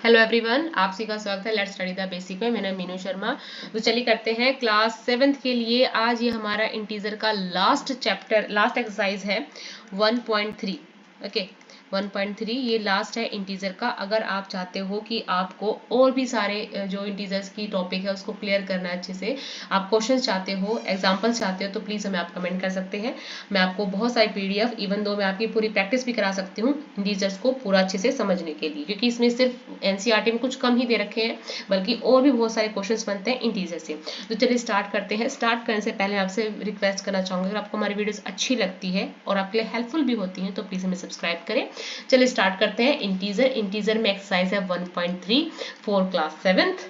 Hello everyone, आप सभी का स्वागत है लेट्स स्टडी द बेसिक में। मेरा मीनू शर्मा। तो चलिए करते हैं क्लास 7th के लिए। आज ये हमारा इंटीजर का लास्ट एक्सरसाइज है 1.3। ओके 1.3 ये लास्ट है इंटीजर का। अगर आप चाहते हो कि आपको और भी सारे जो इंटीजर्स की टॉपिक है उसको क्लियर करना है अच्छे से, आप क्वेश्चन चाहते हो, एग्जाम्पल्स चाहते हो, तो प्लीज़ हमें आप कमेंट कर सकते हैं। मैं आपको बहुत सारी PDF, इवन दो मैं आपकी पूरी प्रैक्टिस भी करा सकती हूँ इंटीजर्स को पूरा अच्छे से समझने के लिए, क्योंकि इसमें सिर्फ NCERT में कुछ कम ही दे रखे हैं, बल्कि और भी बहुत सारे क्वेश्चंस बनते हैं इंटीजर से। तो चलिए स्टार्ट करते हैं। स्टार्ट करने से पहले आपसे रिक्वेस्ट करना चाहूँगी, अगर आपको हमारी वीडियोस अच्छी लगती है और आपके लिए हेल्पफुल भी होती हैं तो प्लीज़ हमें सब्सक्राइब करें। चलिए स्टार्ट करते हैं। इंटीजर में एक्सरसाइज है 1.3 फॉर क्लास 7th,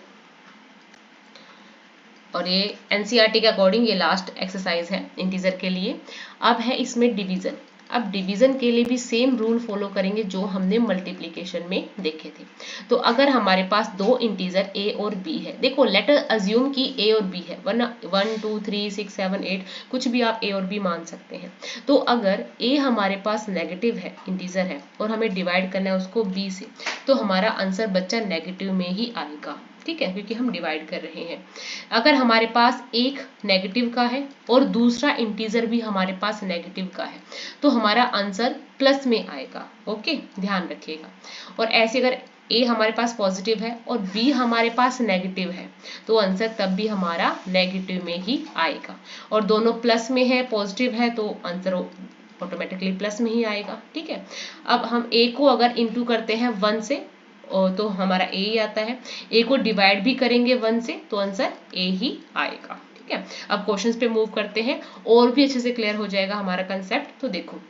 और ये NCERT के अकॉर्डिंग ये लास्ट एक्सरसाइज है इंटीजर के लिए। अब है इसमें डिवीजन। अब डिवीजन के लिए भी सेम रूल फॉलो करेंगे जो हमने मल्टीप्लिकेशन में देखे थे। तो अगर हमारे पास दो इंटीजर a और b है, देखो लेट अस अज्यूम कि a और b है, 1 2 3 6 7 8, कुछ भी आप a और b मान सकते हैं। तो अगर a हमारे पास नेगेटिव है, इंटीजर है, और हमें डिवाइड करना है उसको b से, तो हमारा आंसर बच्चा नेगेटिव में ही आएगा। ठीक है, क्योंकि हम डिवाइड कर रहे हैं। अगर हमारे पास एक नेगेटिव का है और दूसरा इंटीजर भी हमारे पास नेगेटिव का है, तो हमारा आंसर प्लस में आएगा। ओके, ध्यान रखिएगा। और ऐसे अगर ए हमारे पास पॉजिटिव है और बी हमारे पास नेगेटिव है, तो आंसर तब भी हमारा नेगेटिव में ही आएगा। और दोनों प्लस में है, पॉजिटिव है, तो आंसर ऑटोमेटिकली प्लस में ही आएगा। ठीक है, अब हम ए को अगर इंटू करते हैं 1 से, तो हमारा ए ही आता है। ए को डिवाइड भी करेंगे 1 से, तो आंसर ए ही आएगा। ठीक है, अब क्वेश्चंस पे मूव करते हैं और भी अच्छे से क्लियर हो जाएगा हमारा कंसेप्ट। तो देखो,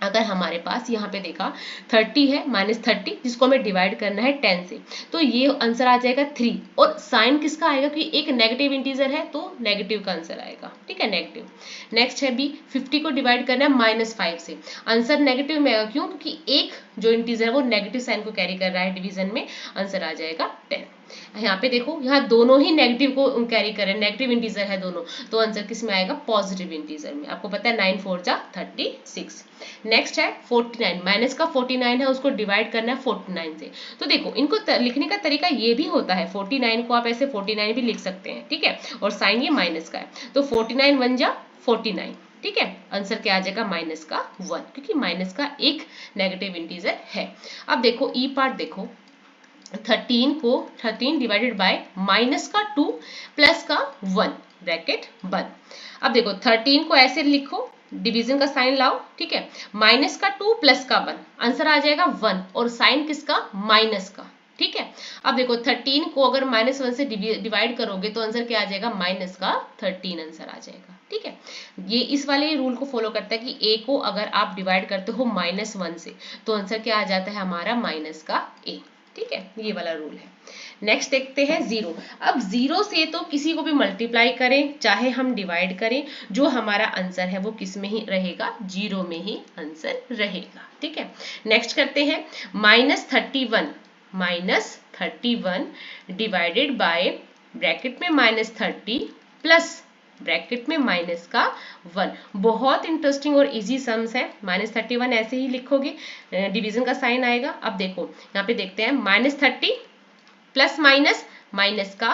अगर हमारे पास यहाँ पे देखा 30 है, -30, जिसको हमें डिवाइड करना है 10 से, तो ये आंसर आ जाएगा 3। और साइन किसका आएगा, कि एक नेगेटिव इंटीजर है तो नेगेटिव का आंसर आएगा। ठीक है, नेगेटिव। नेक्स्ट है बी, 50 को डिवाइड करना है -5 से, आंसर नेगेटिव में आएगा। क्यों? क्योंकि एक जो इंटीजर है वो नेगेटिव साइन को कैरी कर रहा है डिवीजन में, आंसर आ जाएगा 10। यहाँ पे देखो, यहाँ दोनों ही नेगेटिव को कैरी कर रहे हैं, नेगेटिव इंटीजर है दोनों, तो आंसर किस में आएगा, पॉजिटिव इंटीजर में। आपको पता है 9 4 जा 36। नेक्स्ट है 49, माइनस का 49 है, उसको डिवाइड करना है 49 से। तो देखो, इनको लिखने का तरीका ये भी होता है, 49 को आप ऐसे 49 भी लिख सकते हैं। ठीक है, और साइन ये माइनस का है, तो 49 1 जा 49। ठीक है, आंसर क्या आ जाएगा, माइनस का 1, क्योंकि माइनस का एक नेगेटिव इंटीजर है। अब देखो ई पार्ट, देखो 13 डिवाइडेड बाय माइनस का 2 प्लस का 1, ब्रैकेट बंद। अब देखो 13 को ऐसे लिखो, डिवीजन का साइन लाओ। ठीक है, माइनस का 2 प्लस का 1, आंसर आ जाएगा 1, और साइन किसका, माइनस का। ठीक है, अब देखो 13 को अगर -1 से डिवाइड करोगे तो आंसर क्या आ जाएगा, माइनस का 13 आंसर आ जाएगा। ठीक है, ये इस वाले रूल को फॉलो करता है कि a को अगर आप डिवाइड करते हो -1 से, तो आंसर क्या आ जाता है हमारा, माइनस का a। ठीक है, ये वाला रूल है। नेक्स्ट देखते हैं 0। अब 0 से तो किसी को भी मल्टीप्लाई करें चाहे हम डिवाइड करें, जो हमारा आंसर है वो किस में ही रहेगा, 0 में ही आंसर रहेगा। ठीक है, नेक्स्ट करते हैं -31 डिवाइडेड बाय ब्रैकेट में -30 प्लस ब्रैकेट में माइनस का 1। बहुत इंटरेस्टिंग और इजी सम्स है। -31 ऐसे ही लिखोगे, डिवीजन का साइन आएगा। अब देखो यहाँ पे देखते हैं, -30 प्लस माइनस, माइनस का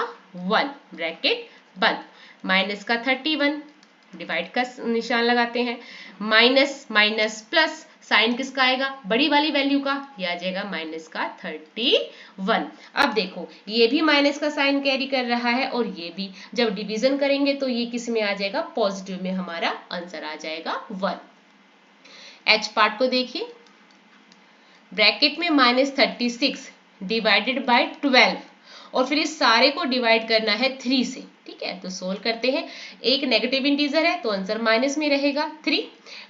1, ब्रैकेट बंद, माइनस का 31, डिवाइड का निशान लगाते हैं, माइनस माइनस प्लस, साइन किसका आएगा, बड़ी वाली वैल्यू का, ये आ जाएगा माइनस का 31। अब देखो ये भी माइनस का साइन कैरी कर रहा है और ये भी, जब डिवीजन करेंगे तो ये किस में आ जाएगा, पॉजिटिव में हमारा आंसर आ जाएगा 1। एच पार्ट को देखिए, ब्रैकेट में -36 डिवाइडेड बाय 12, और फिर इस सारे को डिवाइड करना है 3 से। ठीक है, तो सोल्व करते हैं। एक नेगेटिव इंटीजर है तो आंसर माइनस में रहेगा, 3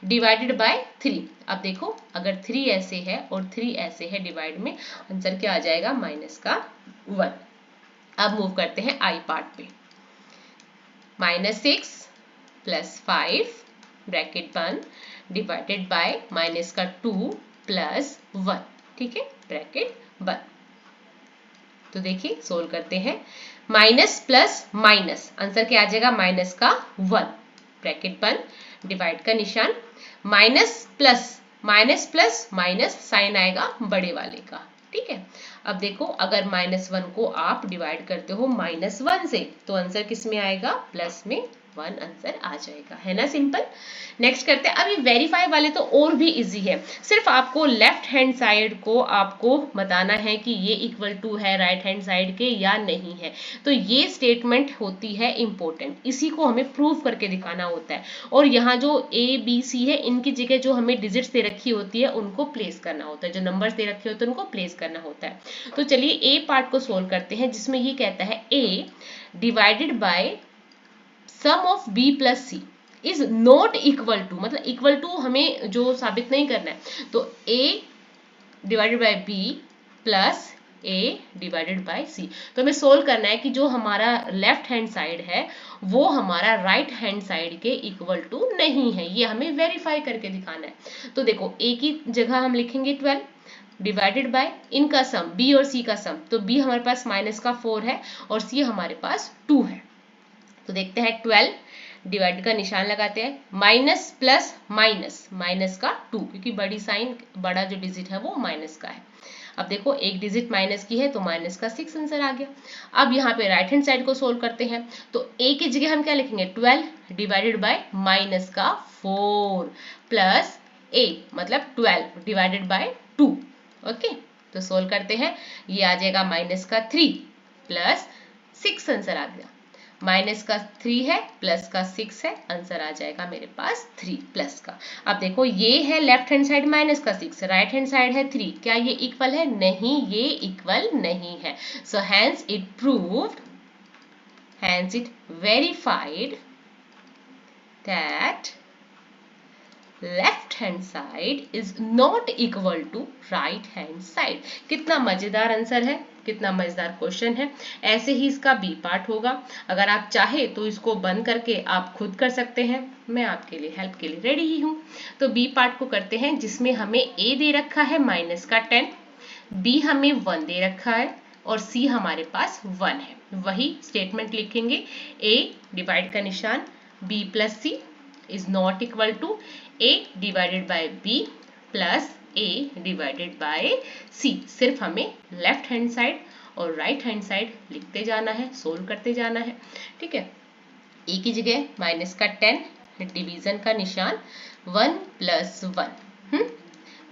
डिवाइडेड बाय 3। अब देखो, अगर 3 ऐसे है और 3 ऐसे है डिवाइड में, आंसर क्या आ जाएगा, माइनस का 1। अब मूव करते हैं आई पार्ट पे, -6 प्लस 5 ब्रैकेट बंद डिवाइडेड बाय माइनस का 2 प्लस 1। ठीक है, ब्रैकेट बंद। तो देखिए सोल्व करते हैं, माइनस प्लस माइनस, आंसर क्या आ जाएगा, माइनस का 1, ब्रैकेट बंद, डिवाइड का निशान, माइनस प्लस माइनस, साइन आएगा बड़े वाले का। ठीक है। अब देखो अगर -1 को आप डिवाइड करते हो -1 से तो आंसर किस में आएगा, प्लस में 1 आंसर आ जाएगा, है ना, सिंपल। नेक्स्ट करते हैं। अब ये वेरीफाई वाले तो और भी इजी है, सिर्फ आपको लेफ्ट हैंड साइड को आपको बताना है कि ये इक्वल टू है राइट हैंड साइड के या नहीं है। तो ये स्टेटमेंट होती है इंपॉर्टेंट, इसी को हमें प्रूव करके दिखाना होता है। और यहाँ जो ABC है इनकी जगह जो हमें डिजिट्स दे रखी होती है उनको प्लेस करना होता है, जो नंबर्स दे रखे होते हैं उनको प्लेस करना होता है। तो चलिए ए पार्ट को सोल्व करते हैं, जिसमें ये कहता है A divided by sum of B plus C is not equal to, मतलब इक्वल टू हमें जो साबित नहीं करना है, तो A divided by B plus A divided by C। तो हमें सोल्व करना है कि जो हमारा लेफ्ट हैंड साइड है वो हमारा राइट हैंड साइड के इक्वल टू नहीं है, ये हमें वेरीफाई करके दिखाना है। तो देखो A की जगह हम लिखेंगे 12 डिवाइडेड बाय इनका सम B और C का सम, तो B हमारे पास -4 है और C हमारे पास 2 है। तो देखते हैं 12 डिवाइड का निशान लगाते हैं, माइनस प्लस माइनस, माइनस का 2, क्योंकि बड़ी साइन बड़ा जो डिजिट है वो माइनस का है। अब देखो एक डिजिट माइनस की है तो माइनस का 6 आंसर आ गया। अब यहाँ पे राइट हैंड साइड को सोल्व करते हैं, तो A की जगह हम क्या लिखेंगे 12 डिवाइडेड बाय माइनस का 4 प्लस A मतलब 12 डिवाइडेड बाय 2। ओके, तो सोल्व करते हैं, ये आ जाएगा माइनस का 3 प्लस 6 आंसर आ गया। माइनस का 3 है प्लस का 6 है, आंसर आ जाएगा मेरे पास 3 प्लस का। अब देखो ये है लेफ्ट हैंड साइड माइनस का 6, राइट हैंड साइड है 3, क्या ये इक्वल है, नहीं ये इक्वल नहीं है। So hence it proved, hence it verified that left hand side is not equal to right hand side. कितना मजेदार आंसर है, कितना मजेदार क्वेश्चन है। ऐसे ही इसका बी पार्ट होगा, अगर आप चाहे तो इसको बंद करके आप खुद कर सकते हैं, मैं आपके लिए हेल्प के लिए रेडी ही हूँ। तो बी पार्ट को करते हैं, जिसमें हमें ए दे रखा है -10, बी हमें 1 दे रखा है और सी हमारे पास 1 है। वही स्टेटमेंट लिखेंगे, ए डिवाइड का निशान B plus C is not equal to A divided by B plus A divided by C। सिर्फ हमें लेफ्ट हैंड साइड और राइट हैंड साइड लिखते जाना है, सोल्व करते जाना है, ठीक है। ए की जगह -10, डिवीजन का निशान 1 + 1,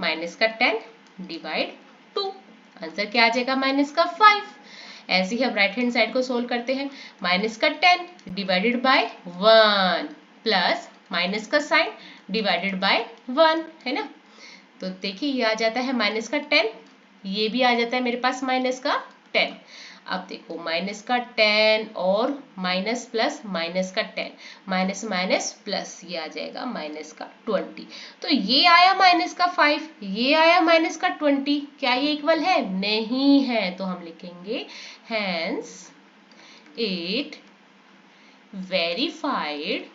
-10 डिवाइड 2, आंसर क्या आ जाएगा -5। ऐसे ही अब राइट हैंड साइड को सोल्व करते हैं, -10 डिवाइडेड बाय 1 प्लस माइनस का साइन डिवाइडेड बाय 1, है ना। तो देखिए ये आ जाता है -10, ये भी आ जाता है मेरे पास -10। अब देखो -10 और minus plus -10, minus minus plus, ये आ जाएगा -20। तो ये आया -5, ये आया -20, क्या ये इक्वल है, नहीं है। तो हम लिखेंगे hence it verified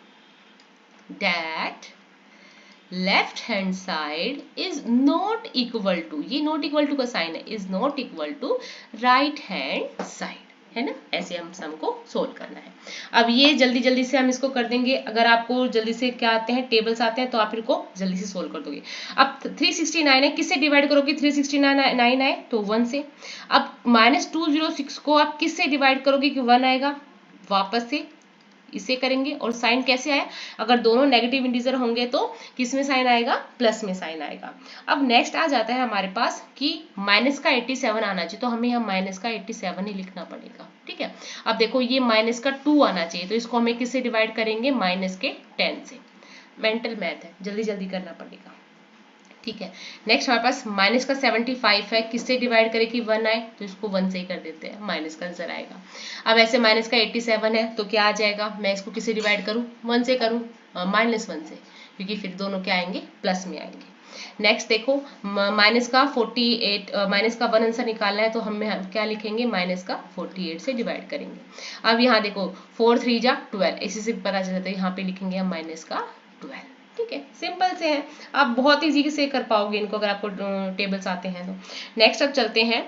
that left hand side is not equal to, ये not equal to का साइन है, is not equal to right hand side, है ना। ऐसे हम सम को सोल्व करना है। अब ये जल्दी जल्दी से हम इसको कर देंगे, अगर आपको जल्दी से क्या आते हैं, टेबल्स आते हैं, तो आप इनको जल्दी से सोल्व कर दोगे। अब 369 है, किससे डिवाइड करोगे, 369 आए तो 1 से। अब -206 को आप किससे डिवाइड करोगे कि 1 आएगा, वापस से इसे करेंगे। और साइन कैसे आया, अगर दोनों नेगेटिव इंटीजर होंगे तो किस में साइन आएगा, प्लस में साइन आएगा। अब नेक्स्ट आ जाता है हमारे पास कि माइनस का 87 आना चाहिए, तो हमें यहाँ माइनस का 87 ही लिखना पड़ेगा, ठीक है। अब देखो ये माइनस का 2 आना चाहिए, तो इसको हमें किससे डिवाइड करेंगे, -10 से। मेंटल मैथ है, जल्दी जल्दी करना पड़ेगा, ठीक है। नेक्स्ट हमारे पास माइनस का 75 है, किससे डिवाइड करें कि 1 आए, तो इसको 1 से ही कर देते हैं, माइनस का आंसर आएगा। अब ऐसे माइनस का 87 है, तो क्या आ जाएगा, मैं इसको किससे डिवाइड करूं, 1 से करूं, -1 से, क्योंकि फिर दोनों क्या आएंगे, प्लस में आएंगे। नेक्स्ट देखो माइनस का 48, माइनस का 1 आंसर निकालना है, तो हम क्या लिखेंगे, माइनस का 48 से डिवाइड करेंगे। अब यहाँ देखो 4 3 जा 12, इसी से पता चल जाता है, यहाँ पे लिखेंगे हम माइनस का 12, ठीक है। सिंपल से है, आप बहुत इजी से कर पाओगे इनको अगर आपको टेबल्स आते हैं तो। नेक्स्ट अब चलते हैं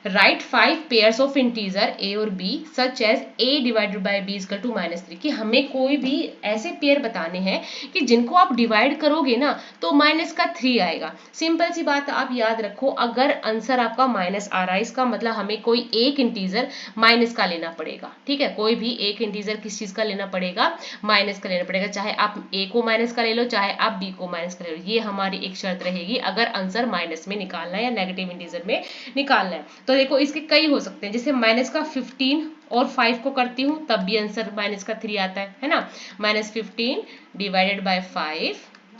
right 5 pairs of integer A और B such as a divided by b equal to -3, कि हमें कोई भी ऐसे पेयर बताने हैं कि जिनको आप डिवाइड करोगे ना तो -3 आएगा। सिंपल सी बात आप याद रखो, अगर आंसर आपका माइनस आ रहा है इसका मतलब हमें कोई एक इंटीजर माइनस का लेना पड़ेगा। ठीक है, कोई भी एक इंटीजर किस चीज का लेना पड़ेगा, माइनस का लेना पड़ेगा। चाहे आप a को माइनस का ले लो, चाहे आप b को माइनस का ले लो, ये हमारी एक शर्त रहेगी अगर आंसर माइनस में निकालना है या नेगेटिव इंटीजर में निकालना है। तो देखो इसके कई हो सकते हैं, जैसे माइनस का 15 और 5 को करती हूँ तब भी आंसर -3 आता है ना। -15 डिवाइडेड बाय 5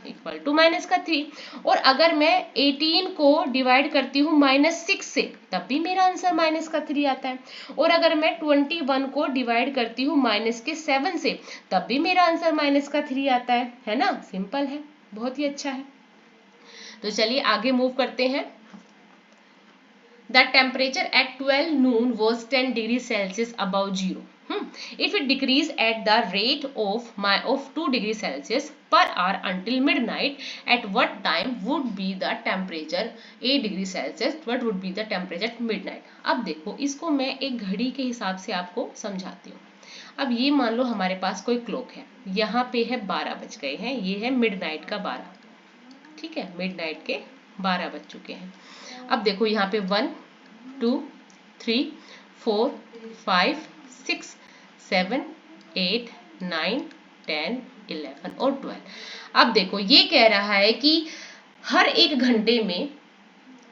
इक्वल टू -3। और अगर मैं 18 को डिवाइड करती हूँ -6 से तब भी मेरा आंसर -3 आता है। और अगर मैं 21 को डिवाइड करती हूँ -7 से तब भी मेरा आंसर -3 आता है ना। सिंपल है, बहुत ही अच्छा है। तो चलिए आगे मूव करते हैं। The temperature at 12 noon was 10 degrees Celsius above zero. If it decreased at the rate of 2 degrees Celsius per hour until midnight, at what time would be the temperature 8 degrees Celsius? What would be the temperature at midnight? अब देखो इसको मैं एक घड़ी के हिसाब से आपको समझाती हूँ। अब ये मान लो हमारे पास कोई क्लॉक है, यहाँ पे है 12 बज गए हैं, ये है मिडनाइट का 12। ठीक है, मिडनाइट के 12 बज चुके हैं। अब देखो यहाँ पे 1 2 3 4 5 6 7 8 9 10 11 और 12। अब देखो ये कह रहा है कि हर एक घंटे में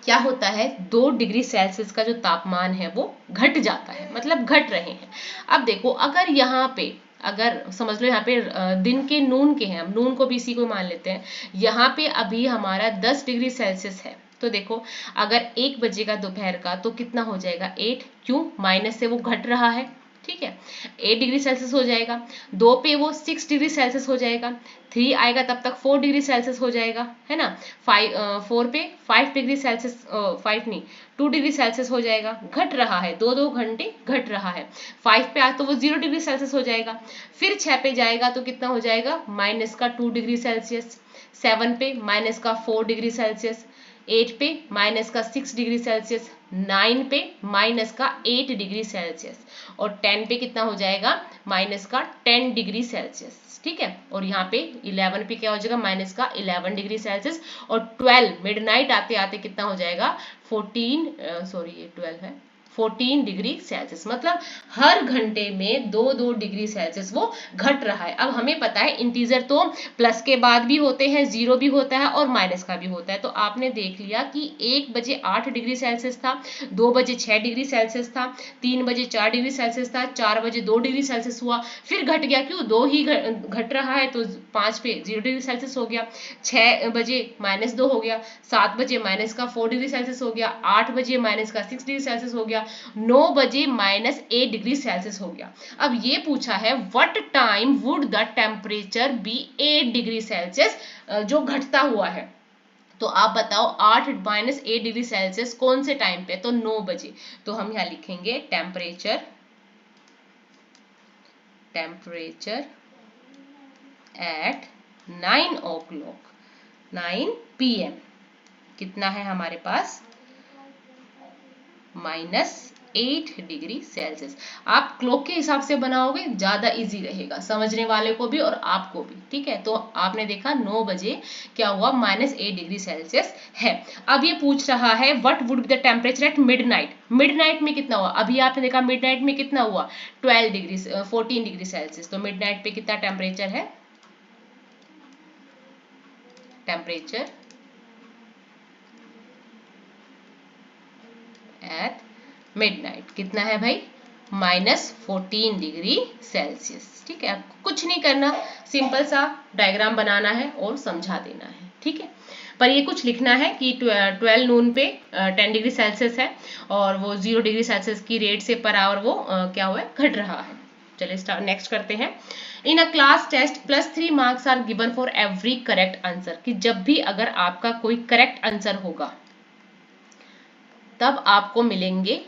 क्या होता है, 2 डिग्री सेल्सियस का जो तापमान है वो घट जाता है, मतलब घट रहे हैं। अब देखो अगर यहाँ पे, अगर समझ लो यहाँ पे दिन के नून के हैं, हम नून को भी इसी को मान लेते हैं, यहाँ पे अभी हमारा 10 डिग्री सेल्सियस है। तो देखो अगर 1 बजे का दोपहर का तो कितना हो जाएगा 8, क्यों, माइनस से वो घट रहा है। ठीक है, 8 डिग्री सेल्सियस हो जाएगा, 2 पे वो 6 डिग्री सेल्सियस हो जाएगा, 3 आएगा तब तक 4 डिग्री सेल्सियस हो जाएगा, है ना। 4 पे 5 डिग्री सेल्सियस, 5 नहीं 2 डिग्री सेल्सियस हो जाएगा, घट रहा है, 2 घंटे घट रहा है। 5 पे आ तो वो 0 डिग्री सेल्सियस हो जाएगा। फिर 6 पे जाएगा तो कितना हो जाएगा, -2 डिग्री सेल्सियस। 7 पे -4 डिग्री सेल्सियस। 8 पे -6 डिग्री सेल्सियस। 9 पे -8 डिग्री सेल्सियस। और 10 पे कितना हो जाएगा, -10 डिग्री सेल्सियस। ठीक है, और यहाँ पे 11 पे क्या हो जाएगा, -11 डिग्री सेल्सियस। और 12 मिडनाइट आते आते कितना हो जाएगा, 14 डिग्री सेल्सियस। मतलब हर घंटे में 2 डिग्री सेल्सियस वो घट रहा है। अब हमें पता है इंटीजर तो प्लस के बाद भी होते हैं, 0 भी होता है और माइनस का भी होता है। तो आपने देख लिया कि 1 बजे 8 डिग्री सेल्सियस था, 2 बजे 6 डिग्री सेल्सियस था, 3 बजे 4 डिग्री सेल्सियस था, 4 बजे 2 डिग्री सेल्सियस हुआ, फिर घट गया, क्यों, 2 ही घट रहा है तो 5 पे 0 डिग्री सेल्सियस हो गया, 6 बजे -2 हो गया, 7 बजे -4 डिग्री सेल्सियस हो गया, 8 बजे -6 डिग्री सेल्सियस हो गया, 9 बजे -8 डिग्री सेल्सियस हो गया। अब ये पूछा है what time would the temperature be 8 degree Celsius, जो घटता हुआ है। तो आप बताओ 8 -8 डिग्री सेल्सियस कौन से टाइम पे, तो 9 बजे। तो हम यहाँ लिखेंगे टेम्परेचर एट 9 o'clock 9 PM कितना है हमारे पास, -8 डिग्री सेल्सियस। आप क्लॉक के हिसाब से बनाओगे ज्यादा इजी रहेगा समझने वाले को भी और आपको भी। ठीक है, तो आपने देखा 9 बजे क्या हुआ, -8 डिग्री सेल्सियस है। अब ये पूछ रहा है what would be the temperature at midnight. Midnight में कितना हुआ, अभी आपने देखा मिडनाइट में कितना हुआ, 14 डिग्री सेल्सियस। तो मिडनाइट पे कितना टेम्परेचर है, टेम्परेचर एट मिडनाइट कितना है भाई, -14 डिग्री सेल्सियस। ठीक है, आपको कुछ नहीं करना, सिंपल सा डायग्राम बनाना है और समझा देना है। ठीक है, पर ये कुछ लिखना है कि 12 नून पे 10 डिग्री सेल्सियस है और वो 0 डिग्री सेल्सियस की रेट से पर आवर वो क्या हुआ है, घट रहा है। चलिए नेक्स्ट करते हैं। In a class test +3 marks are given for every correct answer, कि जब भी अगर आपका कोई करेक्ट आंसर होगा तब आपको मिलेंगे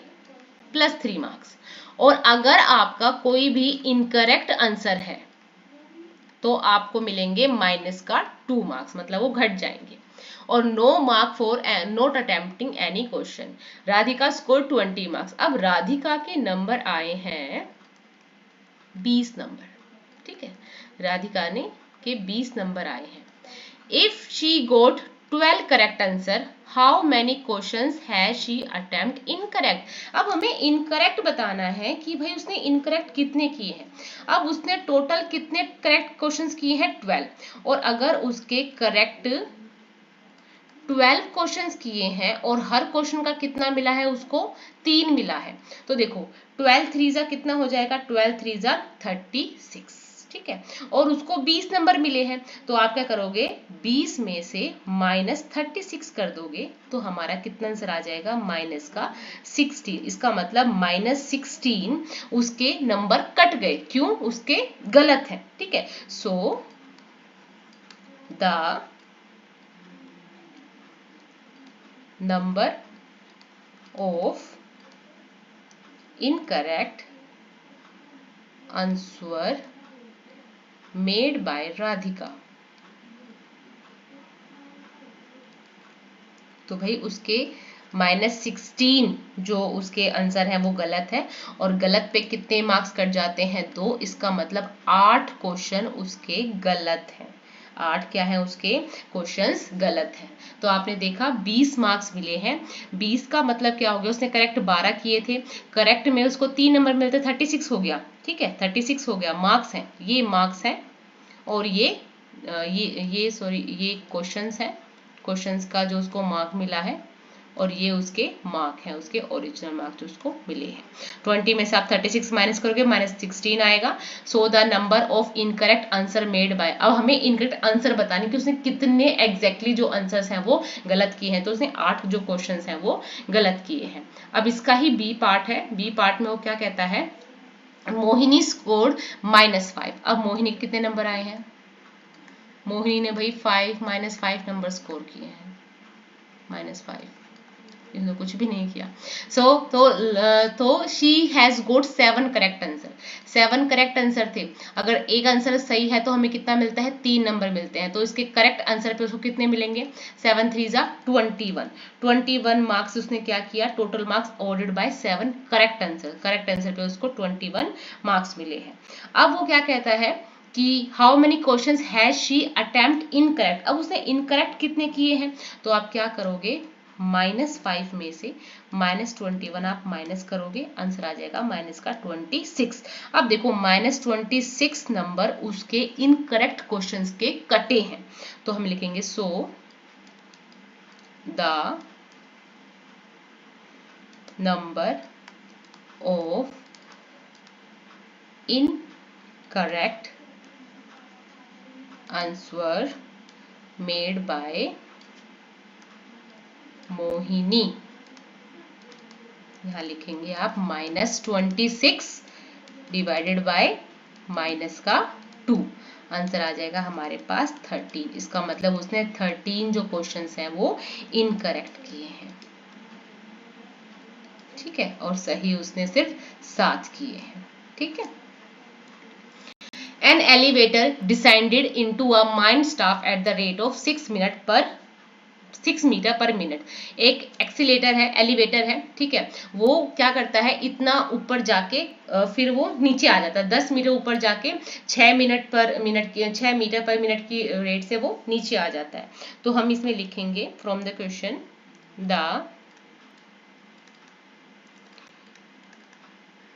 +3 मार्क्स, और अगर आपका कोई भी इनकरेक्ट आंसर है तो आपको मिलेंगे -2 मार्क्स, मतलब वो घट जाएंगे। और no mark for not attempting any question. Radhika score 20 marks. अब राधिका के नंबर आए हैं 20 नंबर, ठीक है, राधिका ने के 20 नंबर आए हैं। If she got 12 correct answer, how many questions has she attempt incorrect. अब हमें इनकरेक्ट बताना है कि भाई उसने इनकरेक्ट कितने किए हैं। अब उसने टोटल कितने करेक्ट क्वेश्चंस किए हैं 12, और अगर उसके करेक्ट 12 क्वेश्चंस किए हैं और हर क्वेश्चन का कितना मिला है उसको 3 मिला है, तो देखो 12 3 कितना हो जाएगा, 12 3 36, ठीक है, और उसको 20 नंबर मिले हैं, तो आप क्या करोगे 20 में से -36 कर दोगे, तो हमारा कितना आंसर आ जाएगा माइनस का 16। इसका मतलब -16 उसके नंबर कट गए, क्यों, उसके गलत है, ठीक है। So the number of incorrect answer made by Radhika, तो भाई उसके -16 जो उसके आंसर है वो गलत है, और गलत पे कितने मार्क्स कट जाते हैं, 2। इसका मतलब 8 क्वेश्चन उसके गलत हैं, 8 क्या है उसके क्वेश्चंस गलत हैं। तो आपने देखा 20 मार्क्स मिले हैं। 20 का मतलब क्या हो गया, उसने करेक्ट 12 किए थे, करेक्ट में उसको 3 नंबर मिलते, 36 हो गया, ठीक है, 36 हो गया, मार्क्स हैं, ये मार्क्स हैं, और ये सॉरी ये क्वेश्चंस है, क्वेश्चंस का जो उसको मार्क मिला है, और ये उसके मार्क हैं, उसके ओरिजिनल मार्क जो उसको मिले हैं। 20 में से आप 36 माइनस करोगे, -16 आएगा। So the number of incorrect answer made by, अब हमें इनकरेक्ट आंसर बताने कि उसने कितने एग्जैक्टली जो आंसर्स हैं वो गलत किए हैं, तो उसने 8 जो क्वेश्चंस हैं वो गलत किए हैं। अब इसका ही बी पार्ट है, बी पार्ट में वो क्या कहता है, मोहिनी स्कोर्ड -5। अब मोहिनी के कितने नंबर आए हैं, मोहिनी ने भाई 5 नंबर स्कोर किए हैं, -5, इसने कुछ भी नहीं किया। तो she has got 7 correct answer, 7 correct answer थे। अगर एक आंसर सही है तो हमें कितना मिलता है, 3 नंबर मिलते हैं, तो इसके करेक्ट आंसर पे उसको कितने मिलेंगे, 7 3 21 मार्क्स उसने क्या किया, total marks ordered bye 7 correct answer पे उसको 21 मार्क्स मिले हैं। अब वो क्या कहता है कि how many questions has she attempt incorrect. अब उसने इनकरेक्ट कितने किए हैं, तो आप क्या करोगे, -5 में से -21 आप माइनस करोगे, आंसर आ जाएगा -26। अब देखो -26 नंबर उसके इनकरेक्ट क्वेश्चंस के कटे हैं, तो हम लिखेंगे so the number of incorrect answer made by Mohini, यहाँ लिखेंगे आप -26 डिवाइडेड बाय -2, आंसर आ जाएगा हमारे पास 13। इसका मतलब उसने 13 जो क्वेश्चंस हैं वो इनकरेक्ट किए हैं, ठीक है, और सही उसने सिर्फ 7 किए हैं, ठीक है। An elevator descended into a mine shaft at the rate of 6 metre per minute. एक एक्सीलेटर है, एलिवेटर है, ठीक है, वो क्या करता है, इतना ऊपर जाके फिर वो नीचे आ जाता है, 10 मीटर ऊपर जाके 6 मीटर पर मिनट की रेट से वो नीचे आ जाता है। तो हम इसमें लिखेंगे from the question, the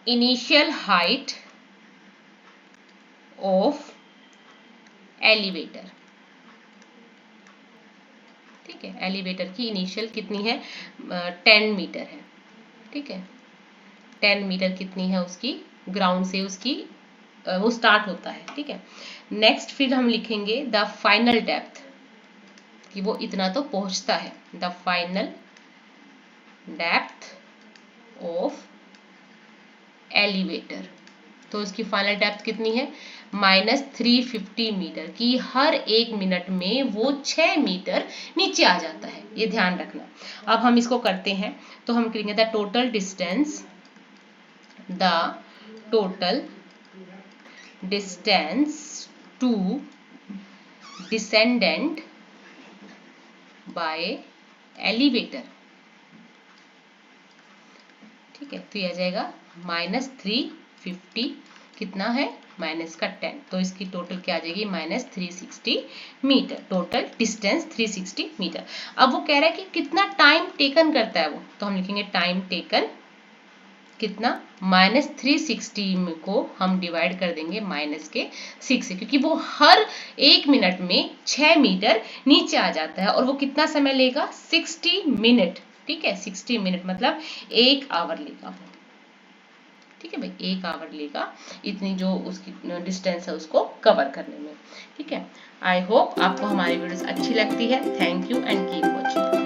initial height of elevator, ठीक है, एलिवेटर की इनिशियल कितनी है, 10 मीटर है, ठीक है, 10 मीटर कितनी है उसकी, ग्राउंड से उसकी वो स्टार्ट होता है, ठीक है। नेक्स्ट फिर हम लिखेंगे द फाइनल डेप्थ, कि वो इतना तो पहुंचता है, the final depth of elevator, तो उसकी फाइनल डेप्थ कितनी है, -350 मीटर, की हर 1 मिनट में वो 6 मीटर नीचे आ जाता है, ये ध्यान रखना। अब हम इसको करते हैं, तो हम करेंगे the total distance to descendant by elevator, ठीक है। तो ये आ जाएगा -350, कितना है माइनस का 10, तो इसकी टोटल क्या आ जाएगी -360 मीटर, टोटल डिस्टेंस 360 मीटर। अब वो कह रहा है कि कितना टाइम टेकन करता है वो, तो हम लिखेंगे टाइम टेकन कितना, -360 को हम डिवाइड कर देंगे -6 से, क्योंकि वो हर 1 मिनट में 6 मीटर नीचे आ जाता है और वो कितना समय लेगा 60 मिनट, ठीक है। 60 मिनट मतलब 1 आवर लेगा वो, ठीक है भाई, 1 आवर लेगा इतनी जो उसकी डिस्टेंस है उसको कवर करने में, ठीक है। आई होप आपको हमारी वीडियोस अच्छी लगती है। Thank you and keep watching.